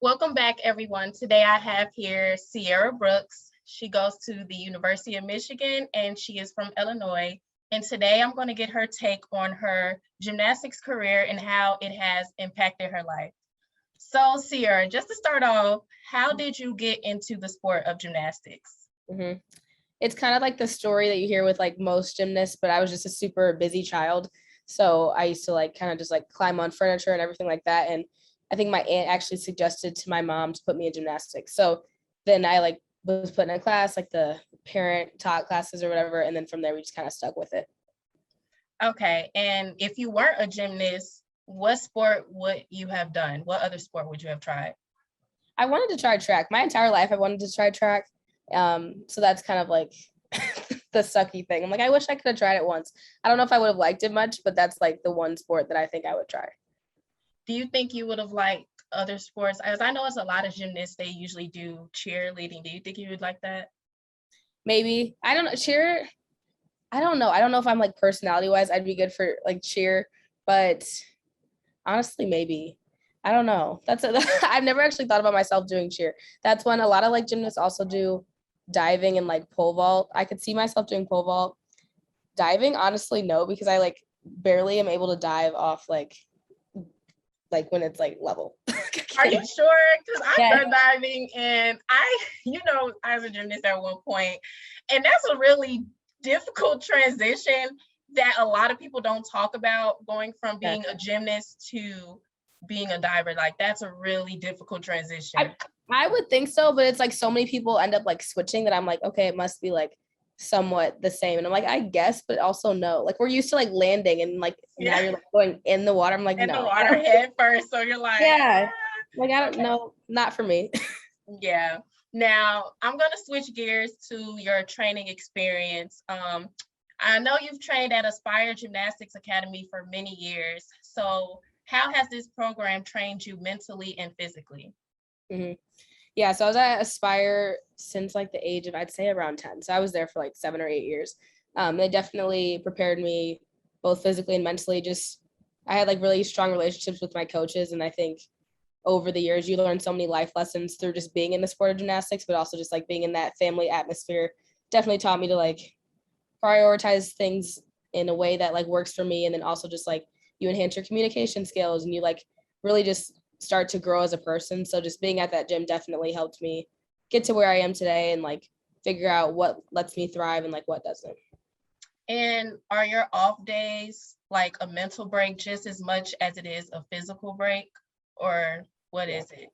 Welcome back, everyone. Today I have here Sierra Brooks. She goes to the University of Michigan and she is from Illinois. And today I'm going to get her take on her gymnastics career and how it has impacted her life. So, Sierra, just to start off, how did you get into the sport of gymnastics? Mm-hmm. It's kind of like the story that you hear with like most gymnasts, but I was just a super busy child. So I used to like kind of just like climb on furniture and everything like that. And I think my aunt actually suggested to my mom to put me in gymnastics. So then I like was put in a class, like the parent taught classes or whatever. And then from there, we just kind of stuck with it. Okay, and if you weren't a gymnast, what sport would you have done? What other sport would you have tried? I wanted to try track. My entire life, I wanted to try track. So that's kind of like the sucky thing. I'm like, I wish I could have tried it once. I don't know if I would have liked it much, but that's like the one sport that I think I would try. Do you think you would have liked other sports? As I know, it's a lot of gymnasts, they usually do cheerleading. Do you think you would like that? Maybe. I don't know. Cheer. I don't know. I don't know if I'm like personality wise, I'd be good for like cheer, but honestly, maybe. I don't know. I've never actually thought about myself doing cheer. That's when a lot of like gymnasts also do diving and like pole vault. I could see myself doing pole vault. Diving, honestly, no, because I like barely am able to dive off like when it's like level. Are you sure? Because I've Yeah. done diving and I was a gymnast at one point, and that's a really difficult transition that a lot of people don't talk about, going from Yeah. being a gymnast to being a diver. Like, that's a really difficult transition. I would think so, but it's like so many people end up like switching that I'm like, okay, it must be like somewhat the same. And I'm like, I guess, but also no. Like we're used to like landing and like now you're like going in the water. I'm like, in the no. water head first. So you're like, Yeah. Like I don't know, not for me. Yeah. Now I'm gonna switch gears to your training experience. I know you've trained at Aspire Gymnastics Academy for many years. So how has this program trained you mentally and physically? Mhm. Yeah, so I was at Aspire since like the age of I'd say around 10. So I was there for like 7 or 8 years. They definitely prepared me both physically and mentally. Just I had like really strong relationships with my coaches, and I think over the years you learn so many life lessons through just being in the sport of gymnastics, but also just like being in that family atmosphere. Definitely taught me to like prioritize things in a way that like works for me, and then also just like you enhance your communication skills and you like really just start to grow as a person. So just being at that gym definitely helped me get to where I am today and like figure out what lets me thrive and like what doesn't. And are your off days like a mental break just as much as it is a physical break, or what is it?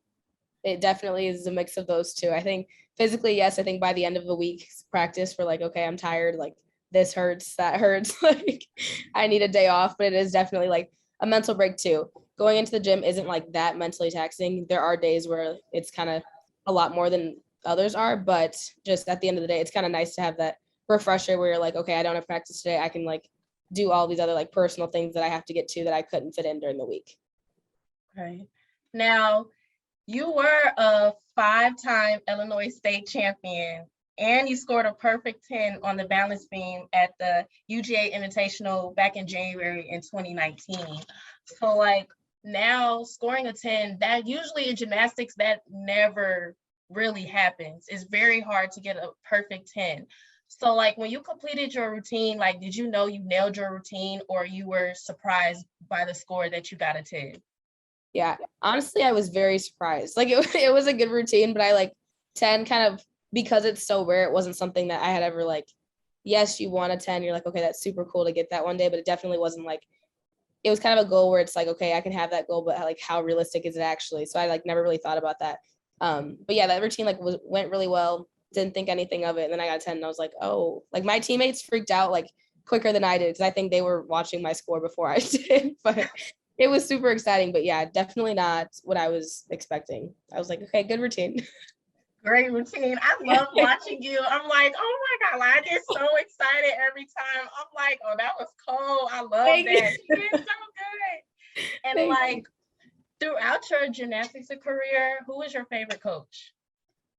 It definitely is a mix of those two. I think physically, yes, I think by the end of the week's practice, we're like, okay, I'm tired. Like this hurts, that hurts. Like I need a day off, but it is definitely like a mental break too. Going into the gym isn't like that mentally taxing. There are days where it's kind of a lot more than others are, but just at the end of the day, it's kind of nice to have that refresher where you're like, okay, I don't have practice today. I can like do all these other like personal things that I have to get to that I couldn't fit in during the week. Okay. Now, you were a 5-time Illinois state champion, and you scored a perfect 10 on the balance beam at the UGA Invitational back in January in 2019. So, like, now scoring a 10, that usually in gymnastics, that never really happens. It's very hard to get a perfect 10. So, like, when you completed your routine, like, did you know you nailed your routine, or you were surprised by the score that you got a 10? Yeah, honestly, I was very surprised. Like it was a good routine, but I like 10 kind of because it's so rare. It wasn't something that I had ever like, yes, you want a 10. You're like, okay, that's super cool to get that one day, but it definitely wasn't like, it was kind of a goal where it's like, okay, I can have that goal, but like how realistic is it actually? So I like never really thought about that. But yeah, that routine like went really well. Didn't think anything of it. And then I got 10 and I was like, oh, like my teammates freaked out like quicker than I did because I think they were watching my score before I did. But it was super exciting, but yeah, definitely not what I was expecting. I was like, okay, good routine. Great routine. I love watching you. I'm like, oh my God, like, I get so excited every time. I'm like, oh, that was cool. I love Thank that. you. She did so good. And Thank like you. throughout your gymnastics career, who was your favorite coach?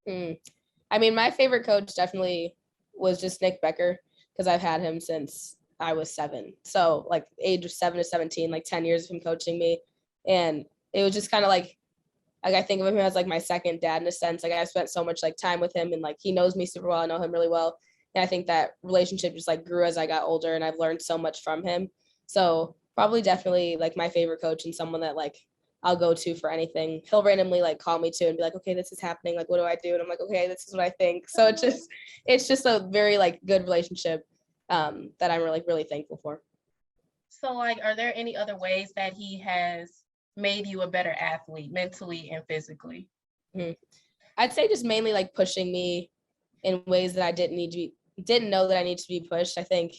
I mean, my favorite coach definitely was just Nick Becker because I've had him since I was 7. So like age of 7 to 17, like 10 years of him coaching me. And it was just kind of like like I think of him as like my second dad in a sense. Like I spent so much like time with him, and like he knows me super well. I know him really well. And I think that relationship just like grew as I got older, and I've learned so much from him. So probably definitely like my favorite coach, and someone that like I'll go to for anything. He'll randomly like call me to and be like, okay, this is happening. Like, what do I do? And I'm like, okay, this is what I think. So it's just a very like good relationship that I'm really thankful for. So like, are there any other ways that he has made you a better athlete mentally and physically? Mhm. I'd say just mainly like pushing me in ways that I didn't know that I needed to be pushed. I think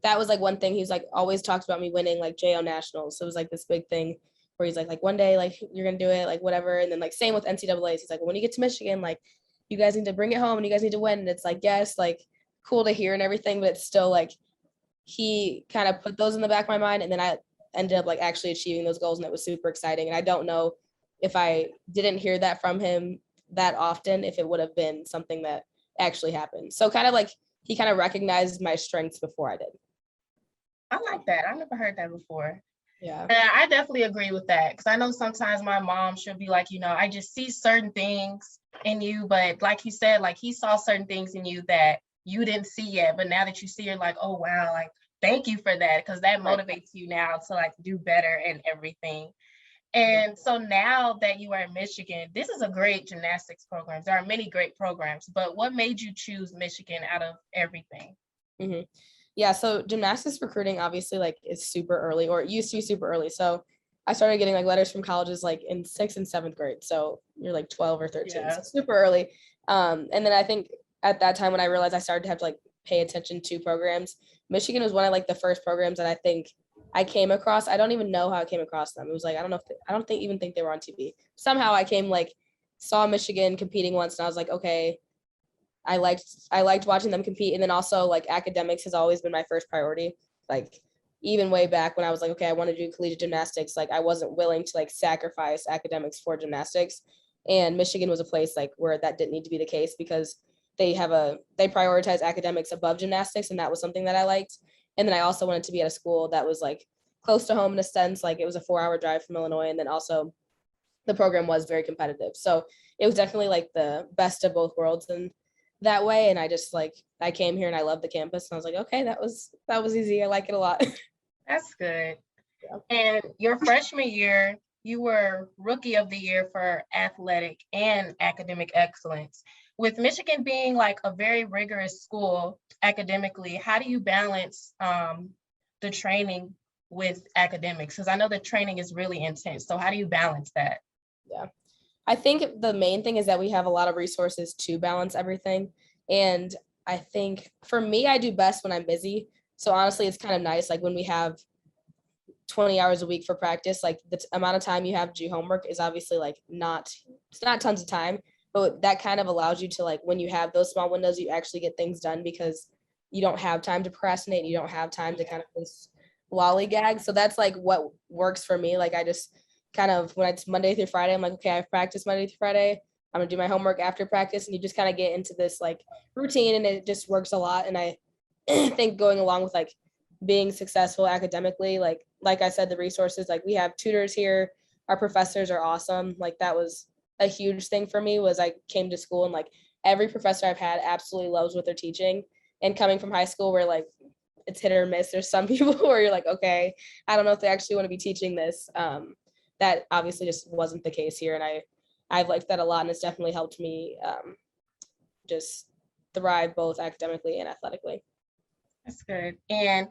that was like one thing. He's like always talks about me winning like JO nationals. So it was like this big thing where he's like one day like you're gonna do it, like whatever. And then like same with NCAAs. He's like, when you get to Michigan, like you guys need to bring it home and you guys need to win. And it's like, yes, like cool to hear and everything, but it's still like he kind of put those in the back of my mind, and then I ended up like actually achieving those goals, and it was super exciting. And I don't know if I didn't hear that from him that often, if it would have been something that actually happened. So kind of like he kind of recognized my strengths before I did. I like that. I never heard that before. Yeah. And I definitely agree with that, because I know sometimes my mom should be like, I just see certain things in you, but like you said, like he saw certain things in you that you didn't see yet, but now that you see, you're like, oh wow, like thank you for that, because that motivates you now to like do better and everything. And so now that you are in Michigan, this is a great gymnastics program. There are many great programs, but what made you choose Michigan out of everything? Mm-hmm. Yeah, so gymnastics recruiting obviously like is super early, or it used to be super early. So I started getting like letters from colleges like in 6th and 7th grade. So you're like 12 or 13, Yeah. so super early. And then I think at that time when I realized I started to have to like pay attention to programs, Michigan was one of like the first programs that I think I came across. I don't even know how I came across them. It was like I don't know if I don't think even think they were on TV. Somehow I came like saw Michigan competing once, and I was like, okay, I liked watching them compete. And then also like academics has always been my first priority. Like even way back when I was like, okay, I want to do collegiate gymnastics, like I wasn't willing to like sacrifice academics for gymnastics. And Michigan was a place like where that didn't need to be the case, because they prioritize academics above gymnastics, and that was something that I liked. And then I also wanted to be at a school that was like close to home in a sense, like it was a 4-hour drive from Illinois, and then also the program was very competitive. So it was definitely like the best of both worlds in that way. And I just like I came here and I loved the campus, and I was like, okay, that was easy. I like it a lot. That's good. Yeah. And your freshman year, you were rookie of the year for athletic and academic excellence. With Michigan being like a very rigorous school academically, how do you balance the training with academics? Because I know the training is really intense. So how do you balance that? Yeah. I think the main thing is that we have a lot of resources to balance everything. And I think for me, I do best when I'm busy. So honestly, it's kind of nice. Like when we have 20 hours a week for practice, like the amount of time you have to do homework is obviously like it's not tons of time, but that kind of allows you to like, when you have those small windows, you actually get things done, because you don't have time to procrastinate. You don't have time to kind of just lollygag. So that's like what works for me. Like I just kind of, when it's Monday through Friday, I'm like, okay, I practice Monday through Friday. I'm gonna do my homework after practice, and you just kind of get into this like routine, and it just works a lot. And I think going along with like being successful academically, like I said, the resources, like we have tutors here, our professors are awesome. Like that was a huge thing for me, was I came to school and like every professor I've had absolutely loves what they're teaching. And coming from high school where like it's hit or miss, there's some people where you're like, okay, I don't know if they actually want to be teaching this. That obviously just wasn't the case here, and I've liked that a lot, and it's definitely helped me just thrive both academically and athletically. That's good. And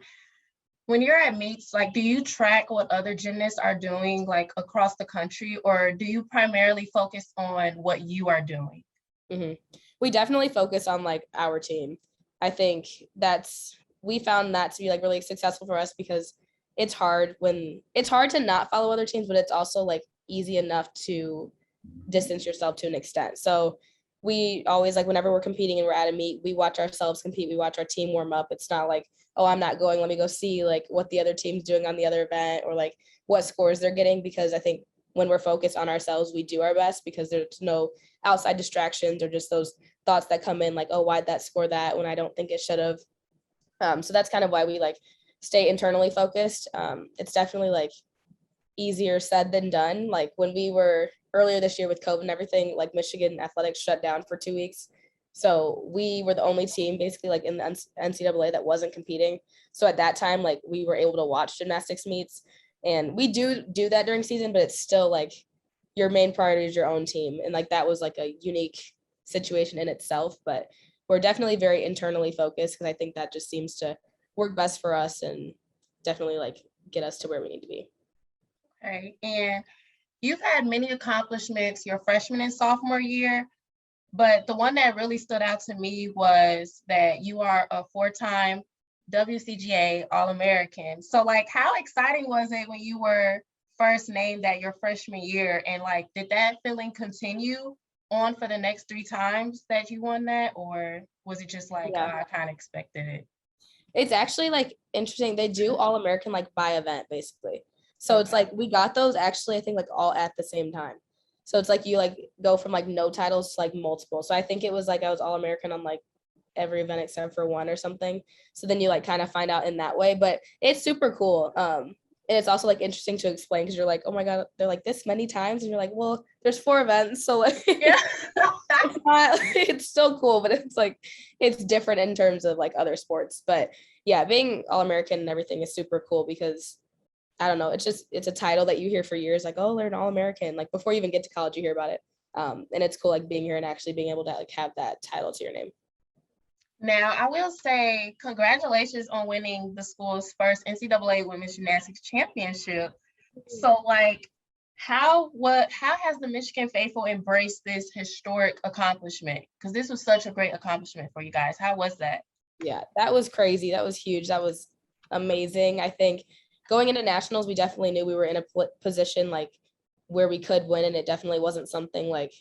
when you're at meets, like, do you track what other gymnasts are doing like across the country, or do you primarily focus on what you are doing? Mm-hmm. We definitely focus on like our team. I think we found that to be like really successful for us, because it's hard to not follow other teams, but it's also like easy enough to distance yourself to an extent. So we always, like whenever we're competing and we're at a meet, we watch ourselves compete, we watch our team warm up. It's not like, oh, I'm not going, let me go see like what the other team's doing on the other event, or like what scores they're getting, because I think when we're focused on ourselves, we do our best, because there's no outside distractions or just those thoughts that come in like, oh, why'd that score that when I don't think it should have. So that's kind of why we like stay internally focused. It's definitely like easier said than done. Like when we were earlier this year with COVID and everything, like Michigan athletics shut down for 2 weeks. So we were the only team basically like in the NCAA that wasn't competing. So at that time, like we were able to watch gymnastics meets, and we do that during season, but it's still like your main priority is your own team. And like that was like a unique situation in itself, but we're definitely very internally focused because I think that just seems to work best for us and definitely like get us to where we need to be. Okay. And you've had many accomplishments your freshman and sophomore year, but the one that really stood out to me was that you are a 4-time WCGA All-American. So like, how exciting was it when you were first named that your freshman year? And like, did that feeling continue on for the next 3 times that you won that? Or was it just like, Yeah. I kind of expected it? It's actually like interesting. They do All-American like by event basically. So it's like we got those actually, I think like all at the same time. So it's like you like go from like no titles to like multiple. So I think it was like I was All-American on like every event except for one or something. So then you like kind of find out in that way, but it's super cool. And it's also like interesting to explain because you're like, oh my God, they're like this many times. And you're like, well, there's 4 events. So like, Yeah. it's not, it's still cool, but it's like, it's different in terms of like other sports. But yeah, being All-American and everything is super cool because I don't know, it's a title that you hear for years, like, oh, they're an All-American. Like before you even get to college, you hear about it. And it's cool like being here and actually being able to like have that title to your name. Now, I will say congratulations on winning the school's first NCAA Women's Gymnastics Championship. So, like, how has the Michigan faithful embraced this historic accomplishment? Because this was such a great accomplishment for you guys. How was that? Yeah, that was crazy. That was huge. That was amazing. I think going into nationals, we definitely knew we were in a position like where we could win, and it definitely wasn't something like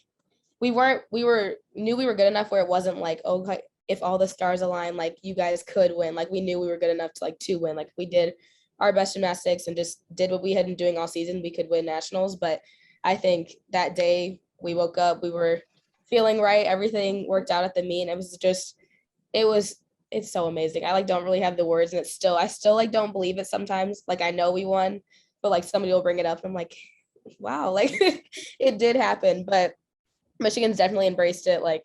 we knew we were good enough where it wasn't like, oh, like, if all the stars align, like you guys could win. Like we knew we were good enough to win. Like we did our best gymnastics and just did what we had been doing all season, we could win nationals. But I think that day we woke up, we were feeling right. Everything worked out at the meet. It was it's so amazing. I like don't really have the words, and I still like don't believe it sometimes. Like I know we won, but like somebody will bring it up and I'm like, wow, like it did happen. But Michigan's definitely embraced it, like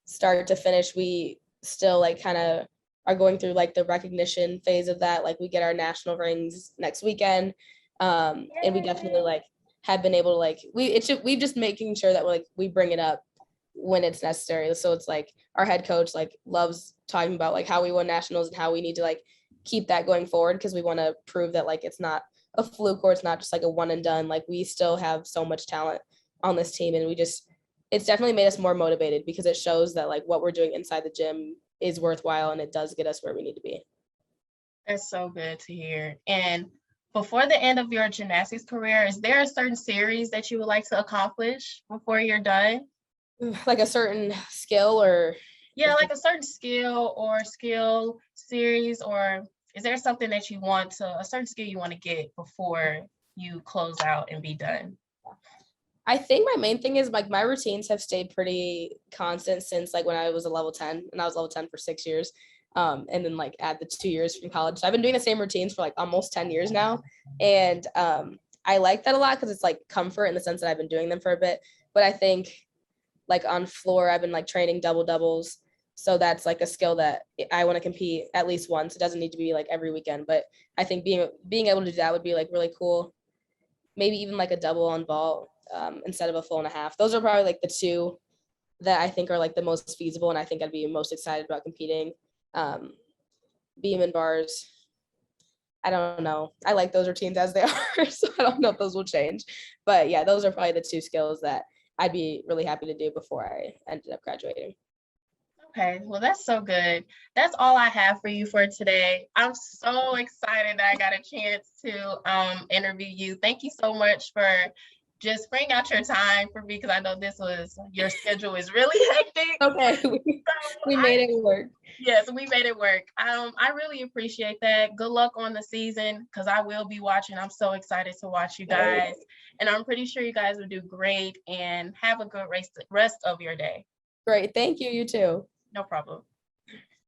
start to finish. We still like kind of are going through like the recognition phase of that. Like we get our national rings next weekend. And we definitely like have been able to like we just making sure that we bring it up when it's necessary. So it's like our head coach like loves talking about like how we won nationals and how we need to like keep that going forward because we want to prove that like it's not a fluke or it's not just like a one and done. Like we still have so much talent on this team, and it's definitely made us more motivated because it shows that like what we're doing inside the gym is worthwhile and it does get us where we need to be. That's so good to hear. And before the end of your gymnastics career, is there a certain series that you would like to accomplish before you're done? Like a certain skill or Yeah, like a certain skill series, or is there something that a certain skill you want to get before you close out and be done? I think my main thing is like my routines have stayed pretty constant since like when I was a level 10, and I was level 10 for 6 years. And then like add the 2 years from college. So I've been doing the same routines for like almost 10 years now. And I like that a lot because it's like comfort in the sense that I've been doing them for a bit. But I think like on floor, I've been like training double doubles. So that's like a skill that I want to compete at least once. It doesn't need to be like every weekend, but I think being able to do that would be like really cool. Maybe even like a double on ball instead of a full and a half. Those are probably like the 2 that I think are like the most feasible, and I think I'd be most excited about competing. Beam and bars, I don't know. I like those routines as they are, so I don't know if those will change. But yeah, those are probably the 2 skills that I'd be really happy to do before I ended up graduating. Okay, well, that's so good. That's all I have for you for today. I'm so excited that I got a chance to interview you. Thank you so much for just bringing out your time for me because I know your schedule is really hectic. Okay, we made it work. Yes, we made it work. I really appreciate that. Good luck on the season because I will be watching. I'm so excited to watch you guys, and I'm pretty sure you guys will do great and have a good rest of your day. Great, thank you. You too. No problem.